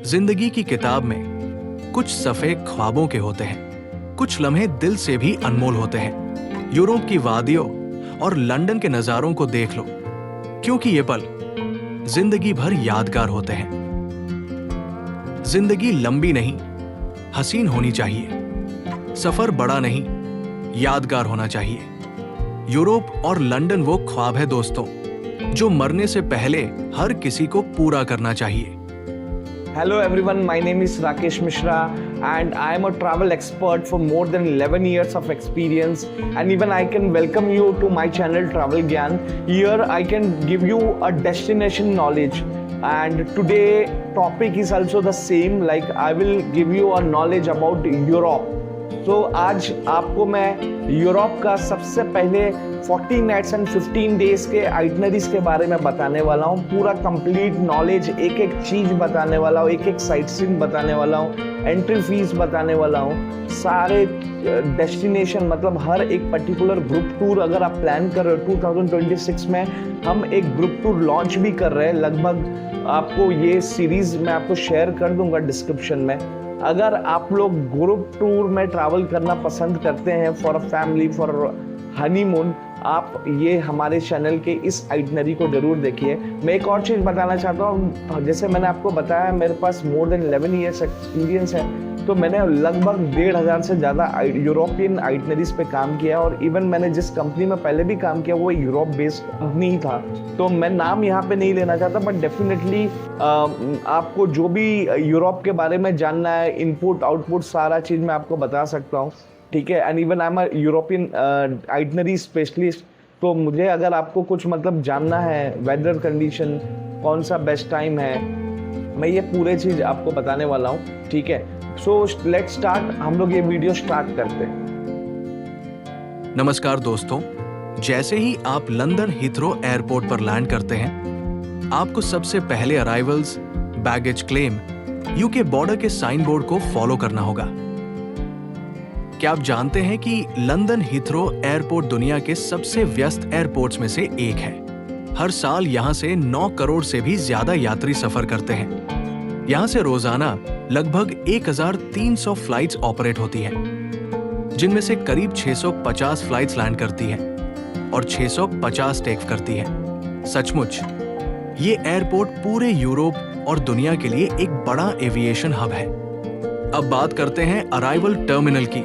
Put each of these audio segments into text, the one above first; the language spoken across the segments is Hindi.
जिंदगी की किताब में कुछ सफ़े ख्वाबों के होते हैं, कुछ लम्हे दिल से भी अनमोल होते हैं। यूरोप की वादियों और लंदन के नज़ारों को देख लो, क्योंकि ये पल जिंदगी भर यादगार होते हैं। जिंदगी लंबी नहीं, हसीन होनी चाहिए। सफर बड़ा नहीं, यादगार होना चाहिए। यूरोप और लंदन वो ख्वाब है दोस्तों, जो मरने से पहले हर किसी को पूरा करना चाहिए। Hello everyone, my name is Rakesh Mishra and I am a travel expert for more than 11 years of experience, and even I can welcome you to my channel Travel Gyan. Here I can give you a destination knowledge, and today topic is also the same, like I will give you a knowledge about Europe. तो आज आपको मैं यूरोप का सबसे पहले 40 नाइट्स एंड 15 डेज के आइटनरीज के बारे में बताने वाला हूँ। पूरा कंप्लीट नॉलेज, एक एक चीज़ बताने वाला हूँ, एक एक साइट सीइंग बताने वाला हूँ, एंट्री फीस बताने वाला हूँ, सारे डेस्टिनेशन, मतलब हर एक पर्टिकुलर ग्रुप टूर अगर आप प्लान कर रहे हो। 2026 में हम एक ग्रुप टूर लॉन्च भी कर रहे हैं। लगभग आपको ये सीरीज़ मैं आपको शेयर कर दूंगा डिस्क्रिप्शन में। अगर आप लोग ग्रुप टूर में ट्रैवल करना पसंद करते हैं for a family, for honeymoon, आप ये हमारे चैनल के इस आइटनरी को जरूर देखिए। मैं एक और चीज़ बताना चाहता हूँ, जैसे मैंने आपको बताया मेरे पास मोर देन 11 ईयर्स एक्सपीरियंस है, तो मैंने लगभग 1,500 से ज़्यादा यूरोपियन आइटनरीज पे काम किया। और इवन मैंने जिस कंपनी में पहले भी काम किया वो यूरोप बेस्ड कंपनी ही था, तो मैं नाम यहाँ पे नहीं लेना चाहता, बट डेफिनेटली आपको जो भी यूरोप के बारे में जानना है, इनपुट आउटपुट सारा चीज़ मैं आपको बता सकता हूँ, ठीक है। And even I am a European itinerary specialist, तो मुझे अगर आपको कुछ मतलब जानना है, वेदर कंडीशन, कौन सा बेस्ट टाइम है, मैं ये पूरे चीज़ आपको बताने वाला हूँ, ठीक है। सो लेट्स स्टार्ट, हम लोग ये वीडियो स्टार्ट करते हैं। नमस्कार दोस्तों, जैसे ही आप लंदन हीथ्रो एयरपोर्ट पर लैंड करते हैं, आपको सबसे पहले arrivals, baggage claim, UK border के साइन बोर्ड को फॉलो करना होगा। क्या आप जानते हैं कि लंदन हीथ्रो एयरपोर्ट दुनिया के सबसे व्यस्त एयरपोर्ट्स में से एक है। हर साल यहां से 9 करोड़ से भी ज्यादा यात्री सफर करते हैं। यहां से रोजाना लगभग 1,300 फ्लाइट्स ऑपरेट होती हैं, जिनमें से करीब 650 फ्लाइट्स लैंड करती हैं और 650 टेक करती हैं। सचमुच ये एयरपोर्ट पूरे यूरोप और दुनिया के लिए एक बड़ा एविएशन हब है। अब बात करते हैं अराइवल टर्मिनल की।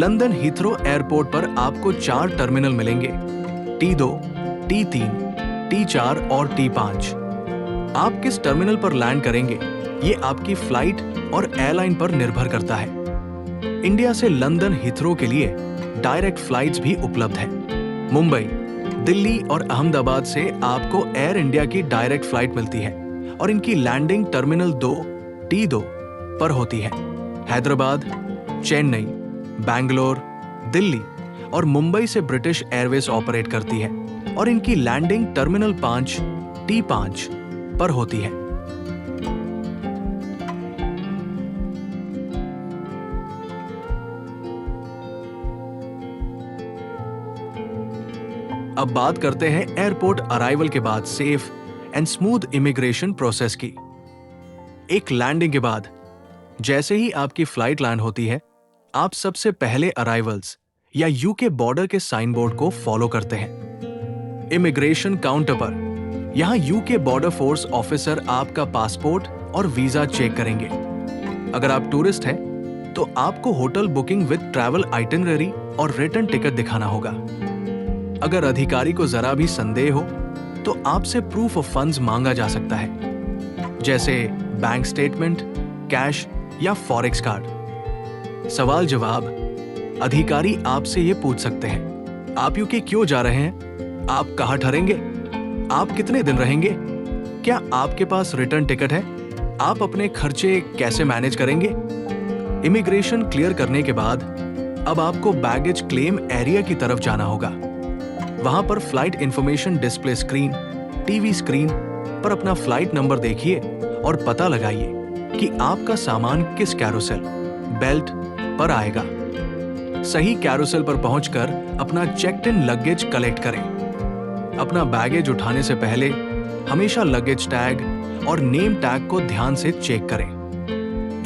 लंदन हीथ्रो एयरपोर्ट पर आपको 4 टर्मिनल मिलेंगे, T2, T3, T4 और T5। आप किस टर्मिनल पर लैंड करेंगे ये आपकी फ्लाइट और एयरलाइन पर निर्भर करता है। इंडिया से लंदन हीथ्रो के लिए डायरेक्ट फ्लाइट्स भी उपलब्ध है। मुंबई, दिल्ली और अहमदाबाद से आपको एयर इंडिया की डायरेक्ट फ्लाइट मिलती है और इनकी लैंडिंग टर्मिनल 2, T2 पर होती है। हैदराबाद, चेन्नई, बैंगलोर, दिल्ली और मुंबई से ब्रिटिश एयरवेज ऑपरेट करती है और इनकी लैंडिंग टर्मिनल 5, T5 पर होती है। अब बात करते हैं एयरपोर्ट अराइवल के बाद safe and smooth immigration process की। एक लैंडिंग के बाद जैसे ही आपकी फ्लाइट लैंड होती है, आप सबसे पहले अराइवल्स या यूके बॉर्डर के साइन बोर्ड को फॉलो करते हैं। इमिग्रेशन काउंटर पर यहां यूके बॉर्डर फोर्स ऑफिसर आपका पासपोर्ट और वीजा चेक करेंगे। अगर आप टूरिस्ट हैं तो आपको hotel booking with travel itinerary और रिटर्न टिकट दिखाना होगा। अगर अधिकारी को जरा भी संदेह हो तो आपसे प्रूफ ऑफ फंड्स मांगा जा सकता है, जैसे बैंक स्टेटमेंट, कैश या फॉरेक्स कार्ड। सवाल जवाब, अधिकारी आपसे ये पूछ सकते हैं, आप यूके क्यों जा रहे हैं, आप कहाँ ठहरेंगे, आप कितने दिन रहेंगे, क्या आपके पास रिटर्न टिकट है, आप अपने खर्चे कैसे मैनेज करेंगे। इमिग्रेशन क्लियर करने के बाद अब आपको बैगेज क्लेम एरिया की तरफ जाना होगा। वहां पर flight information display screen, TV screen पर अपना फ्लाइट नंबर देखिए और पता लगाइए कि आपका सामान किस कैरोसेल, बेल्ट पर आएगा। सही कैरोसेल पर पहुंचकर अपना चेक्ड इन लगेज कलेक्ट करें। अपना बैगेज उठाने से पहले हमेशा लगेज टैग और नेम टैग को ध्यान से चेक करें।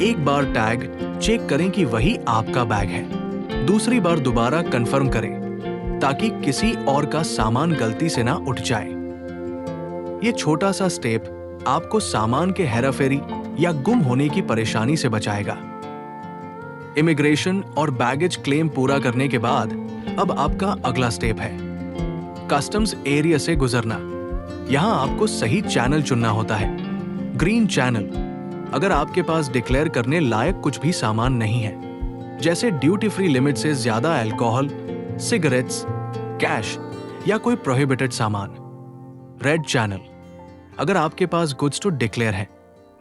एक बार टैग चेक करें कि वही आपका बैग है। दूसरी बार दोबारा कंफर्म करें ताकि किसी और का सामान गलती से ना उठ जाए। ये छोटा सा स्टेप आपको सामान के हेराफेरी या गुम होने की परेशानी से बचाएगा। इमिग्रेशन और बैगेज क्लेम पूरा करने के बाद अब आपका अगला स्टेप है कस्टम्स एरिया से गुजरना। यहां आपको सही चैनल चुनना होता है। ग्रीन चैनल अगर आपके पास डिक्लेयर करने लायक कुछ भी सामान नहीं है, जैसे ड्यूटी फ्री लिमिट से ज्यादा अल्कोहल, सिगरेट्स, कैश या कोई प्रोहिबिटेड सामान। रेड चैनल अगर आपके पास गुड्स टू डिक्लेयर है,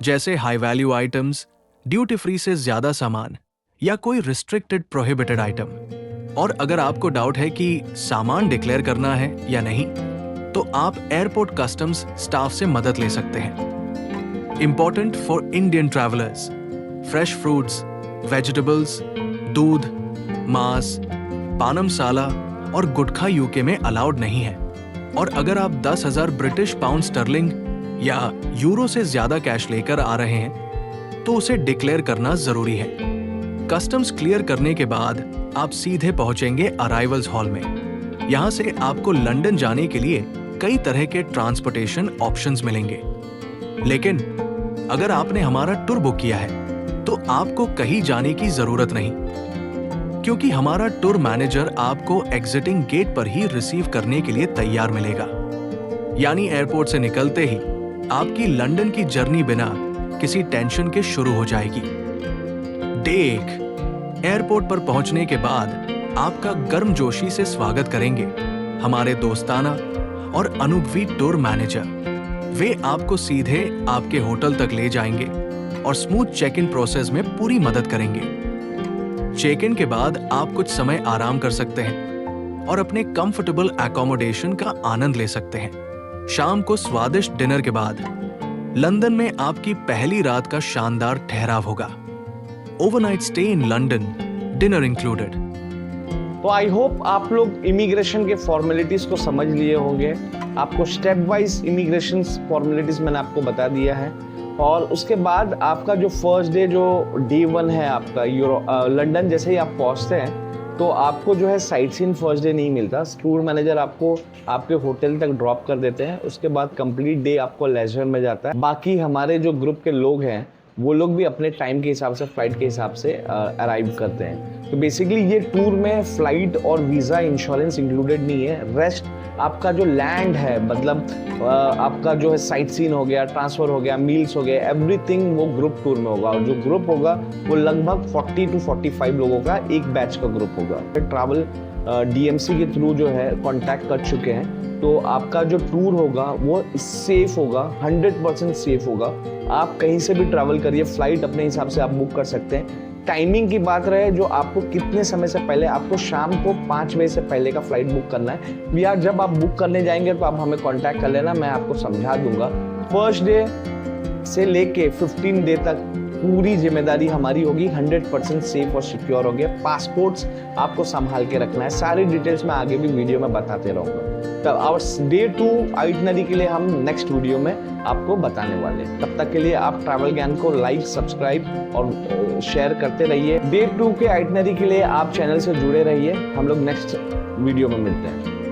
जैसे high value items, duty free से ज्यादा सामान या कोई रिस्ट्रिक्टेड प्रोहिबिटेड आइटम। और अगर आपको डाउट है कि सामान डिक्लेयर करना है या नहीं, तो आप एयरपोर्ट कस्टम्स स्टाफ से मदद ले सकते हैं। Important for Indian travellers, fresh fruits, vegetables, दूध, मांस, पान मसाला और गुटखा यूके में अलाउड नहीं है। और अगर आप 10,000 ब्रिटिश पाउंड स्टर्लिंग या यूरो से ज्यादा कैश लेकर आ रहे हैं, तो उसे डिक्लेयर करना जरूरी है। कस्टम्स क्लियर करने के बाद आप सीधे पहुंचेंगे अराइवल्स हॉल में। यहां से आपको लंदन जाने के लिए कई तरह के ट्रांसपोर्टेशन ऑप्शंस मिलेंगे। लेकिन अगर आपने हमारा टूर बुक किया है, तो आपको कहीं जाने की जरूरत नहीं, क्योंकि हमारा टूर मैनेजर आपको एग्जिटिंग गेट पर ही रिसीव करने के लिए तैयार मिलेगा। यानी एयरपोर्ट से निकलते ही आपकी लंदन की जर्नी बिना किसी टेंशन के शुरू हो जाएगी। डे 1 एयरपोर्ट पर पहुंचने के बाद आपका गर्मजोशी से स्वागत करेंगे हमारे दोस्ताना और अनुभवी टूर मैनेजर। वे आपको सीधे आपके होटल तक ले जाएंगे और स्मूथ चेक इन प्रोसेस में पूरी मदद करेंगे। चेक इन के बाद आप कुछ समय आराम कर सकते हैं और अपने कंफर्टेबल एकोमोडेशन का आनंद ले सकते हैं। शाम को स्वादिष्ट डिनर के बाद लंदन में आपकी पहली रात का शानदार ठहराव होगा। Overnight stay in London, dinner included. तो आई होप आप लोग इमिग्रेशन के फॉर्मेलिटीज को समझ लिए होंगे। आपको स्टेप वाइज इमिग्रेशन फॉर्मेलिटीज मैंने आपको बता दिया है। और उसके बाद आपका जो फर्स्ट डे, जो डे 1 है आपका लंदन, जैसे ही आप पहुंचते हैं तो आपको जो है साइट सीन फर्स्ट डे नहीं मिलता। टूर मैनेजर आपको आपके होटल तक ड्रॉप कर देते हैं। उसके बाद कंप्लीट डे आपको लेजर में जाता है। बाकी हमारे जो ग्रुप के लोग हैं वो लोग भी अपने टाइम के हिसाब से, फ्लाइट के हिसाब से अराइव करते हैं। तो बेसिकली ये टूर में फ्लाइट और वीज़ा इंश्योरेंस इंक्लूडेड नहीं है। रेस्ट आपका जो लैंड है, मतलब आपका जो है साइट सीन हो गया, ट्रांसफ़र हो गया, मील्स हो गए, एवरीथिंग वो ग्रुप टूर में होगा। और जो ग्रुप होगा वो लगभग 40 to 45 लोगों का एक बैच का ग्रुप होगा। ट्रैवल DMC के थ्रू जो है कांटेक्ट कर चुके हैं, तो आपका जो टूर होगा वो सेफ होगा, 100% सेफ होगा। आप कहीं से भी ट्रैवल करिए, फ्लाइट अपने हिसाब से आप बुक कर सकते हैं। टाइमिंग की बात रहे, जो आपको कितने समय से पहले, आपको शाम को 5 बजे से पहले का फ्लाइट बुक करना है। या जब आप बुक करने जाएंगे तो आप हमें कांटेक्ट कर लेना, मैं आपको समझा दूंगा। फर्स्ट डे से लेके 15 डे तक पूरी जिम्मेदारी हमारी होगी। 100% सेफ और सिक्योर हो गया। पासपोर्ट्स आपको संभाल के रखना है। सारी डिटेल्स मैं आगे भी वीडियो में बताते रहूँगा। तब और डे 2 आइटनरी के लिए हम नेक्स्ट वीडियो में आपको बताने वाले हैं। तब तक के लिए आप ट्रैवल ज्ञान को लाइक, सब्सक्राइब और शेयर करते रहिए। डे 2 के आइटनरी के लिए आप चैनल से जुड़े रहिए। हम लोग नेक्स्ट वीडियो में मिलते हैं।